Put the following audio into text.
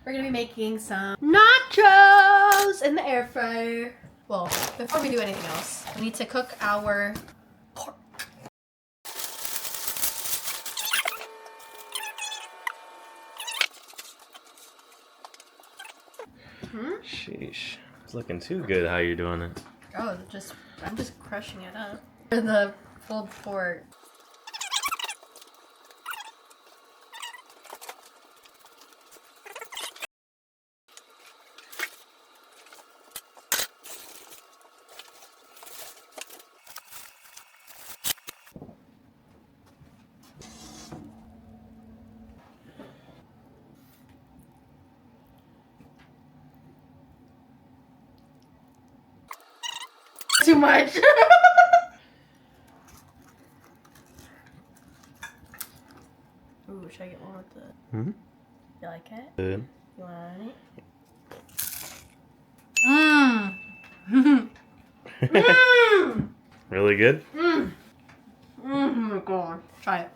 we're gonna be making some nachos in the air fryer. Well, before we do anything else, we need to cook our pork. Sheesh. It's looking too good how you're doing it. Oh, I'm just crushing it up. For the pulled pork. Too much. Ooh, should I get one with the... Mm-hmm. You like it? Good. You want it? Mmm! Really good? Mmm! Oh my god. Try it.